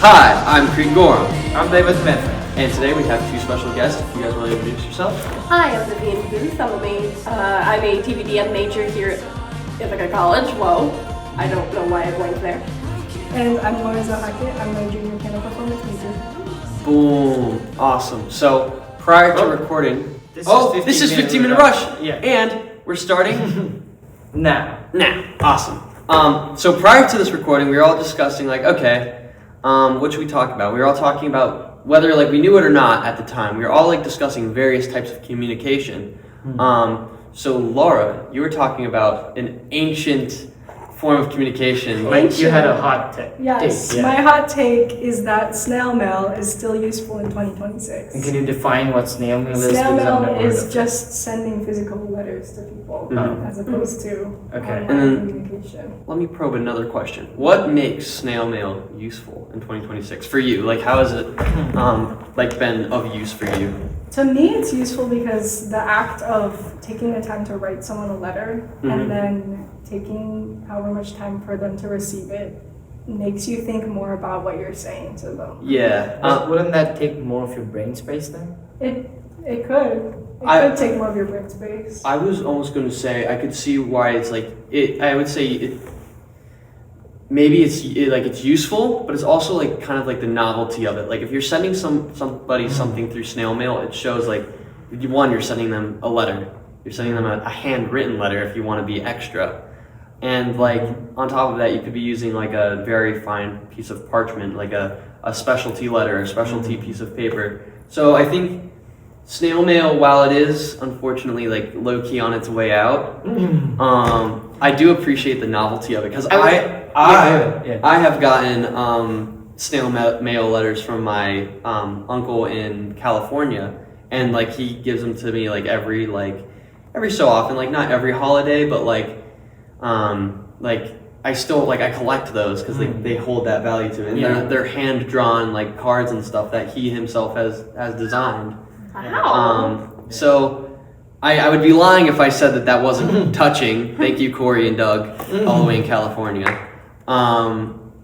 Hi, I'm Gorham, I'm Daivat Mehta. and today we have two special guests. If you guys want to introduce yourself. Hi, I'm Vivienne Booth. I'm a TVDM major here at Ithaca College. Whoa, I don't know why I blinked there. And I'm Zhou-Hackett. I'm a junior piano performance major. Boom, awesome. So prior to recording, this is 15-minute rush. Yeah. And we're starting Now. Awesome. So prior to this recording, we were all discussing what should we talk about? We were all talking about whether we knew it or not at the time. We were all discussing various types of communication. So Laura, you were talking about an ancient form of communication. Like you had a hot take. Yes, my hot take is that snail mail is still useful in 2026. And can you define what snail mail is? Snail Because I've never mail heard is of it. just sending physical letters to people as opposed to Okay. online communication. Let me probe another question. What makes snail mail useful in 2026 for you? How has it been of use for you? To me, it's useful because the act of taking the time to write someone a letter and then taking however much time for them to receive it makes you think more about what you're saying to them. Yeah. Wouldn't that take more of your brain space then? It could. It could take more of your brain space. I was almost going to say I could see why it's I would say it. Maybe it's useful, but it's also the novelty of it. If you're sending somebody something through snail mail, it shows you're sending them a letter. You're sending them a handwritten letter if you want to be extra. And on top of that, you could be using a very fine piece of parchment, a specialty letter, a specialty piece of paper. So I think snail mail, while it is unfortunately low key on its way out, I do appreciate the novelty of it because I have gotten snail mail letters from my uncle in California, and he gives them to me every so often, not every holiday, but I still I collect those because they hold that value to me. And they're hand drawn cards and stuff that he himself has designed. Wow. So I would be lying if I said that wasn't touching. Thank you, Corey and Doug, all the way in California.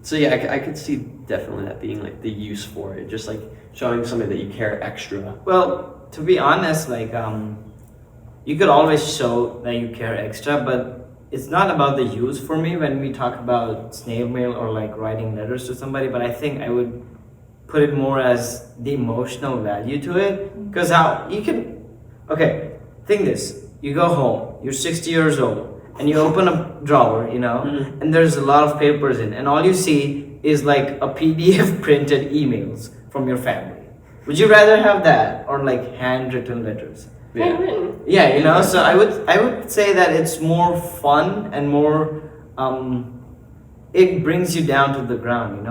So yeah, I could see definitely that being the use for it, just showing somebody that you care extra. Well, to be honest, you could always show that you care extra, but it's not about the use for me when we talk about snail mail or writing letters to somebody, but I think I would put it more as the emotional value to it. Because think this, you go home, you're 60 years old, and you open a drawer, and there's a lot of papers in, and all you see is a PDF printed emails from your family. Would you rather have that or handwritten letters? Handwritten. Yeah, so I would say that it's more fun and more it brings you down to the ground,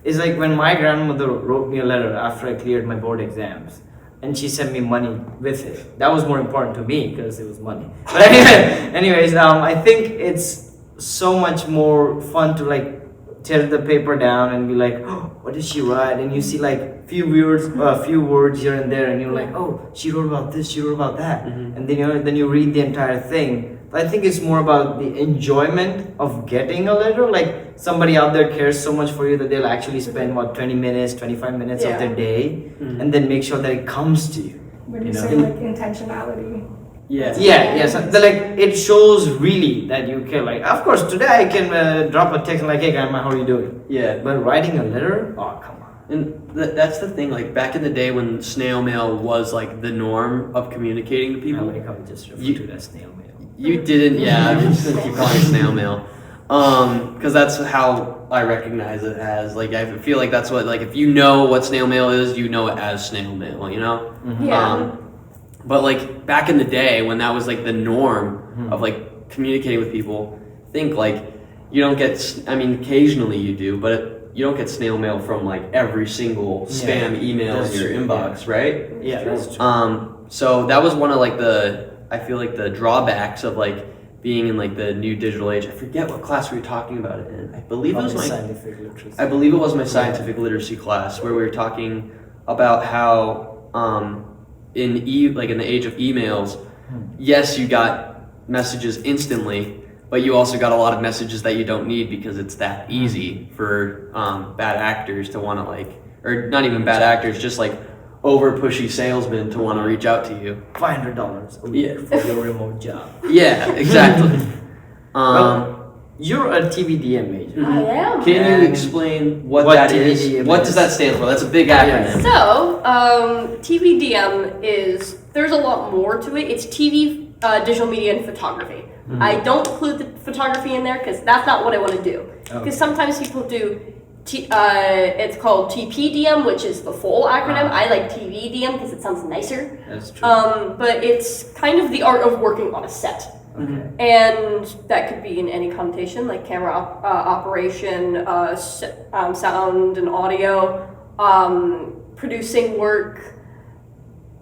it's when my grandmother wrote me a letter after I cleared my board exams, and she sent me money with it. That was more important to me because it was money. But anyways, I think it's so much more fun to tear the paper down and be oh, what did she write? And you see few words here and there, and you're oh, she wrote about this, she wrote about that, and then you read the entire thing. But I think it's more about the enjoyment of getting a letter. Somebody out there cares so much for you that they'll actually spend 20 minutes, 25 minutes of their day, and then make sure that it comes to you. When you say intentionality. Yes. It shows really that you care. Of course, today I can drop a text hey grandma, how are you doing? Yeah. But writing a letter, oh come on. And that's the thing. Back in the day when snail mail was the norm of communicating to people. How many just refer to it as snail mail? You didn't. Yeah, I'm just gonna keep calling it snail mail. Because that's how I recognize it as. I feel that's what if you know what snail mail is, you know it as snail mail. Yeah. But back in the day when that was the norm of communicating with people, think you don't get. Occasionally you do, but you don't get snail mail from every single spam email in your inbox, right? Yeah, that's true. So that was one of I feel the drawbacks of being in the new digital age. I forget what class we were talking about it in. I believe it was my scientific literacy. I believe it was my scientific literacy class where we were talking about how in the age of emails, yes, you got messages instantly, but you also got a lot of messages that you don't need because it's that easy for bad actors to want to like, or not even bad actors, just like over pushy salesmen to want to reach out to you. $500 a week for your remote job. Yeah, exactly. Well, you're a TVDM major. I am. Can you explain what that is? TVDM What does that stand for? That's a big acronym. So, TVDM is, there's a lot more to it. It's TV, digital media, and photography. I don't include the photography in there because that's not what I want to do. Because sometimes people do, it's called TPDM, which is the full acronym. I like TVDM because it sounds nicer. That's true. But it's kind of the art of working on a set. Okay. And that could be in any connotation, like camera operation, sound and audio, producing work.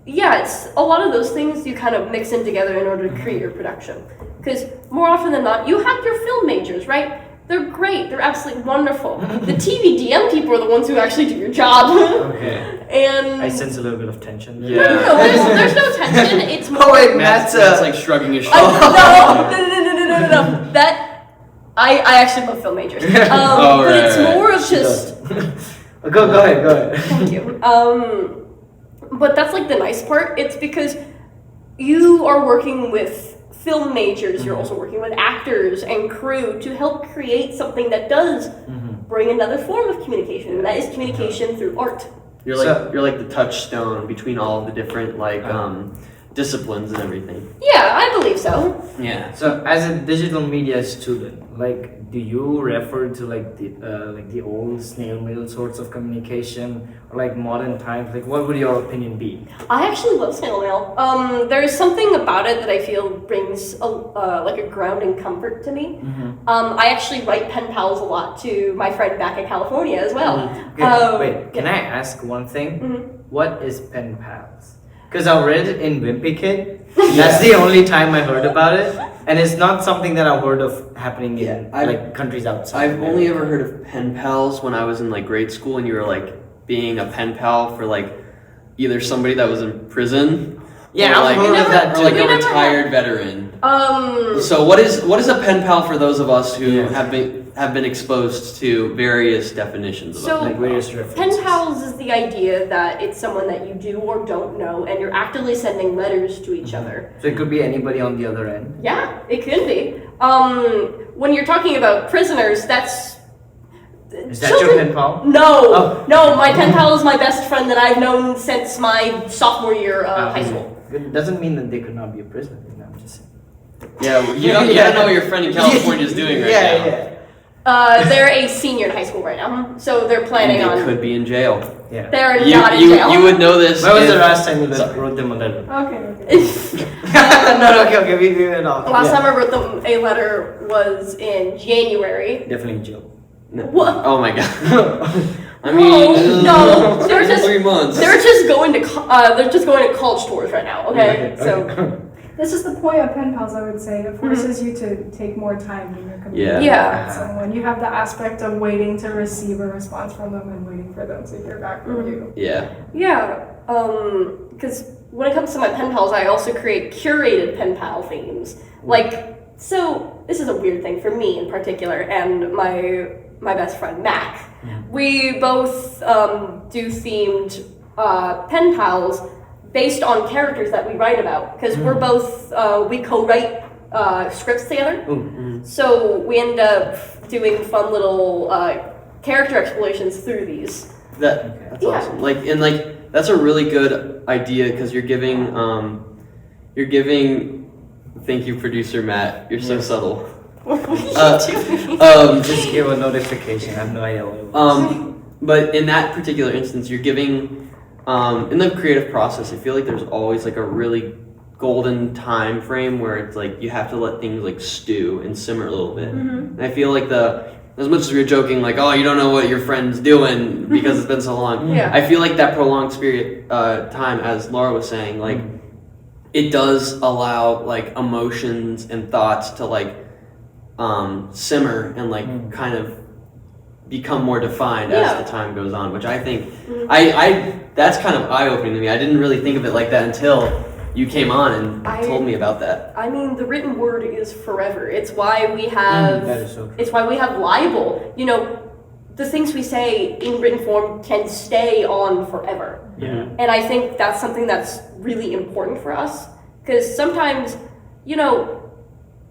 Yeah, it's a lot of those things you kind of mix in together in order to create your production. Because more often than not, you have your film majors, right? They're great. They're absolutely wonderful. The TVDM people are the ones who actually do your job. Okay. And I sense a little bit of tension there. Yeah. no, there's no tension. It's more. Oh wait, Matt's like shrugging his No. shoulders. That I actually love film majors. But right, it's right. more of just. Go ahead. Thank you. But that's like the nice part. It's because you are working with film majors. You're also working with actors and crew to help create something that does bring another form of communication. And that is communication through art. You're like the touchstone between all of the different like disciplines and everything. Yeah, I believe so. Yeah. So, as a digital media student, like, do you refer to like the old snail mail sorts of communication, or like modern times? Like, what would your opinion be? I actually love snail mail. There's something about it that I feel brings like a grounding comfort to me. I actually write pen pals a lot to my friend back in California as well. Okay, wait, can I ask one thing? What is pen pals? Because I read it in Wimpy Kid. That's the only time I heard about it, and it's not something that I've heard of happening in like countries outside. I've only ever heard of pen pals when I was in like grade school, and you were like being a pen pal for like either somebody that was in prison. Yeah, or I've like, heard of that or too. like We a never retired veteran. Um, So what is a pen pal for those of us who have been exposed to various definitions of So- a pen Like pal? various Pen references. pals is the idea that it's someone that you do or don't know, and you're actively sending letters to each other. So it could be anybody on the other end. Yeah, it could be. When you're talking about prisoners, that's Is that your pen pal? No, Oh. no. My pen pal is my best friend that I've known since my sophomore year of high school. It doesn't mean that they could not be a prisoner. You know, I'm just saying. Yeah, you don't know what your friend in California is doing right now. Yeah. They're a senior in high school right now, so they're planning And they on. could be in jail. Yeah. They're not in jail. You would know this. When was the if- last time you wrote them a letter? Okay. No, okay, we went off. Last time I wrote them a letter was in January. Definitely in jail. No. What? Oh my god. I No, mean, no, they're just 3 months. they're just going to college tours right now. Okay, so This is the point of pen pals, I would say. It forces you to take more time in your communication Yeah. with someone. You have the aspect of waiting to receive a response from them and waiting for them to hear back from you. Yeah. yeah, because when it comes to my pen pals, I also create curated pen pal themes. Like, so this is a weird thing for me in particular, and my best friend Mac. We both do themed pen pals based on characters that we write about, because we're both we co-write scripts together. So we end up doing fun little character explorations through these. That's Yeah. awesome. Like that's a really good idea because you're giving. Thank you, producer Matt. You're so subtle. What are you doing? Just give a notification. I have no idea what it was. But in that particular instance, you're giving. In the creative process, I feel like there's always like a really golden time frame where it's like you have to let things like stew and simmer a little bit. And I feel like as much as we were joking, like, oh, you don't know what your friend's doing because it's been so long. Yeah. I feel like that prolonged time, as Laura was saying, like it does allow like emotions and thoughts to like simmer and like kind of become more defined as the time goes on, which I think I that's kind of eye-opening to me. I didn't really think of it like that until you came on and I- told me about that. I mean, the written word is forever. It's why we have. That is so true. It's why we have libel. You know, the things we say in written form can stay on forever. Yeah. And I think that's something that's really important for us because sometimes, you know,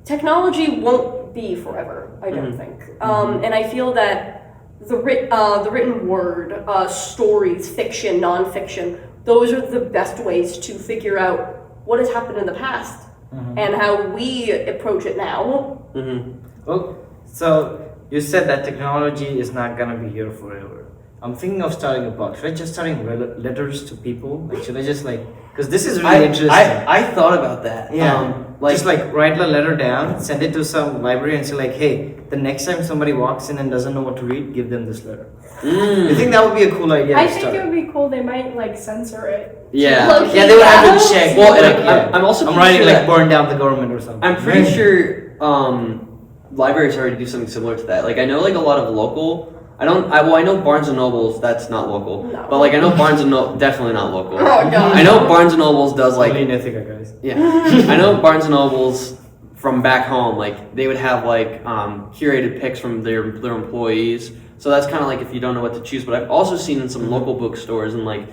technology won't be forever. I don't think. And I feel that the written word, stories, fiction, nonfiction, those are the best ways to figure out what has happened in the past and how we approach it now. Well, so you said that technology is not gonna be here forever. I'm thinking of starting a blog. Should I just starting letters to people? Like, should I just like? Because this is really interesting. I thought about that. Yeah. Just like write a letter down, send it to some library, and say like, hey, the next time somebody walks in and doesn't know what to read, give them this letter. You think that would be a cool idea? I to think start? it would be cool. They might like censor it. Yeah. Low-key, Yeah, they would have to yeah. check. Well, like, and I'm also I'm pretty writing sure like that- burn down the government or something. I'm pretty sure libraries already do something similar to that. Like I know like a lot of local. I know Barnes and Nobles. That's not local. No. But like I know Barnes and Noble definitely not local. Oh, God. I know Barnes and Nobles does like Only in Ithaca, guys. yeah. I know Barnes and Nobles from back home. Like they would have like curated picks from their employees. So that's kind of like if you don't know what to choose. But I've also seen in some local bookstores in like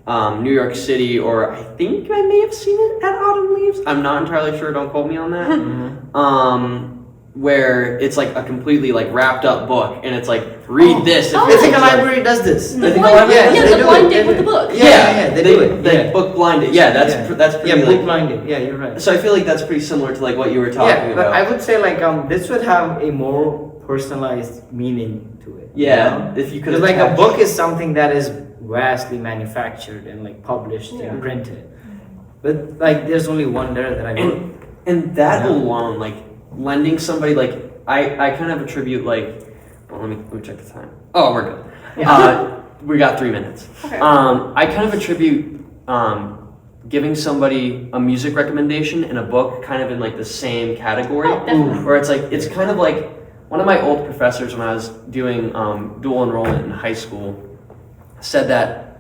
New York City, or I think I may have seen it at Autumn Leaves. I'm not entirely sure. Don't quote me on that. Where it's like a completely like wrapped up book, and it's like read this. If Oh. you're Ithaca like- Library does this. The I think blind, a library yeah, does the do blind it. date with the book. Yeah, they do it. They Yeah. book blinded. Yeah, that's pretty Yeah, like, book blinded. Yeah, you're right. so I feel like that's pretty similar to like what you were talking Yeah, but about. I would say like this would have a more personalized meaning to it. you Yeah, know? if you could Because like a attach- book is something that is vastly manufactured and like published Yeah. and printed. But like there's only one letter that I wrote. And that Yeah. alone, like lending somebody, like I kind of attribute like, well, let me check the time. Oh, we're good. We got 3 minutes. Okay. I kind of attribute giving somebody a music recommendation and a book kind of in like the same category, Oh, definitely. where it's like it's kind of like one of my old professors when I was doing dual enrollment in high school said that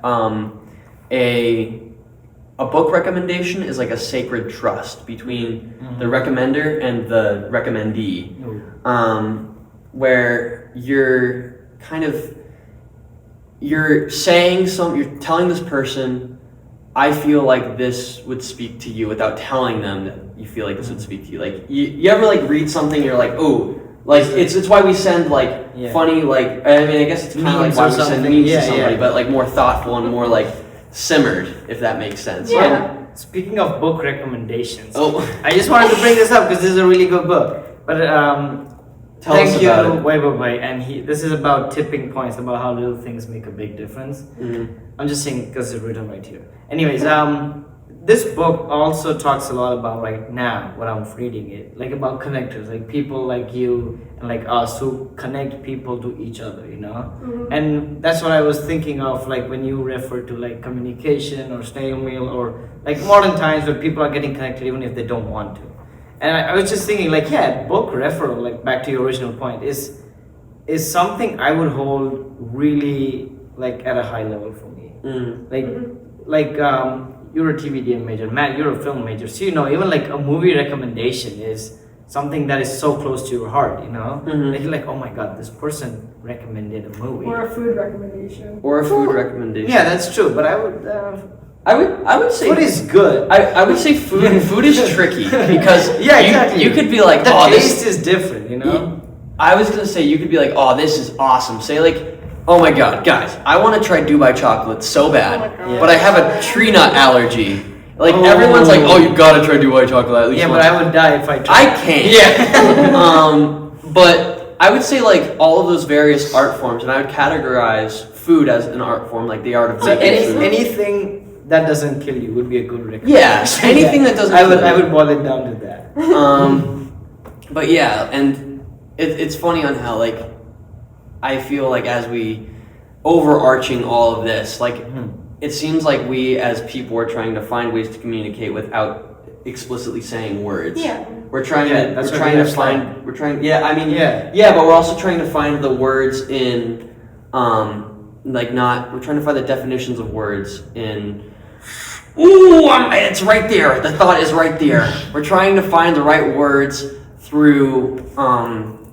a book recommendation is like a sacred trust between the recommender and the recommendee, where you're kind of you're telling this person, I feel like this would speak to you, without telling them that you feel like this would speak to you. Like you ever like read something, you're like, oh, like it's why we send like Yeah. funny, like I mean I guess it's kind of like Memes why or we send something. memes Yeah, to somebody, yeah. but like more thoughtful and more like simmered, if that makes sense. Yeah. Well, speaking of book recommendations, Oh, I just wanted to bring this up because this is a really good book. But tell thank us you, about it. Wei. And this is about tipping points, about how little things make a big difference. I'm just saying because it's written right here. Anyways, this book also talks a lot about right now, what I'm reading it, like about connectors, like people like you and like us who connect people to each other, you know? And that's what I was thinking of, like when you refer to like communication or snail mail or like modern times where people are getting connected even if they don't want to. And I was just thinking like, yeah, book referral, like back to your original point, is something I would hold really like at a high level for me. Like you're a TVDM major, Matt, you're a film major, so you know even like a movie recommendation is something that is so close to your heart, you know. Like you're like, oh my god, this person recommended a movie. Or a food recommendation. Or a food recommendation. Yeah, that's true, but I would say food is good. I would say food is tricky because Yeah, exactly. you could be like, The oh, taste is different, you know. I was gonna say you could be like, oh, this is awesome. Say like, oh my god, guys, I want to try Dubai chocolate so bad, Oh my God. but I have a tree nut allergy. Like Oh. everyone's like, oh, you gotta try Dubai chocolate at least Yeah, but once. I would die if I tried. I can't. But I would say like all of those various art forms, and I would categorize food as an art form, like the art of So making food. anything that doesn't kill you would be a good recommendation. Yeah, anything that doesn't I would kill you. I would boil it down to that. But yeah, and it's funny on how like I feel like as we overarching all of this, like it seems like we as people are trying to find ways to communicate without explicitly saying words. Yeah. We're trying Yeah, to that's we're why trying we to have find slang. we're trying yeah, I mean Yeah. but we're also trying to find the words in like not we're trying to find the definitions of words in ooh, it's right there. The thought is right there. We're trying to find the right words through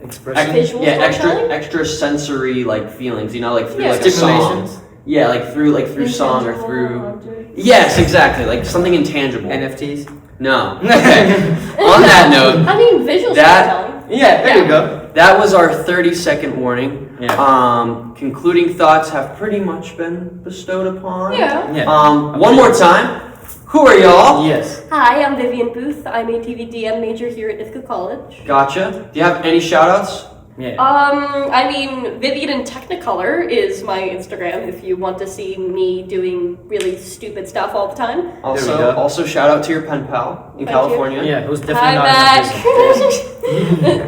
Expression. Visual storytelling? extra sensory like feelings. You know, like through Yeah. like a song. Stimulations. Yeah, like through song or Intangible through. objects. Yes, exactly. Like something intangible. NFTs. No. Okay. On that note, I mean, visual That- storytelling. Yeah, there you go. that was our 30-second warning. Yeah. Concluding thoughts have pretty much been bestowed upon. Yeah. Yeah. One more time. Who are y'all? Yes. Hi, I'm Vivienne Booth. I'm a TVDM major here at Ithaca College. Gotcha. Do you have any shout-outs? Yeah. I mean, Vivienne and Technicolor is my Instagram if you want to see me doing really stupid stuff all the time. Also shout out to your pen pal in Thank California. Yeah, it was definitely Hi, not back.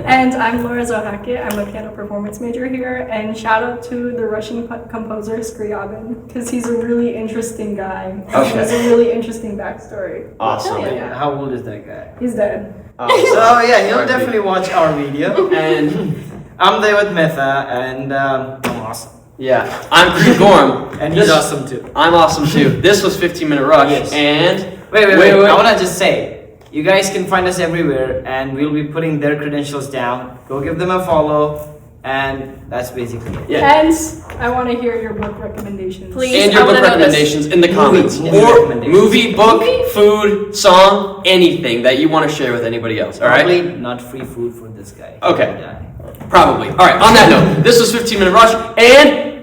And I'm Laura Zhou-Hackett. I'm a piano performance major here. And shout out to the Russian composer Scriabin, because he's a really interesting guy. Okay. He has a really interesting backstory. Awesome. Oh, yeah. How old is that guy? He's dead. So yeah, you'll R.I.P. definitely watch our video. And I'm Daivat Mehta, and I'm awesome. yeah, I'm Gorham. And he's awesome too. I'm awesome too. This was 15-minute rush. Yes. And Wait. I wanna just say, you guys can find us everywhere, and we'll be putting their credentials down. Go give them a follow, and that's basically it. yeah. And I want to hear your book recommendations. Please. And your I book wanna know this. recommendations in the comments. Movie Or recommendations. movie, book, Movie? food, song, anything that you want to share with anybody else. All right? Probably not free food for this guy. Okay. Yeah. Probably. All right. On that note, this was 15-minute rush, and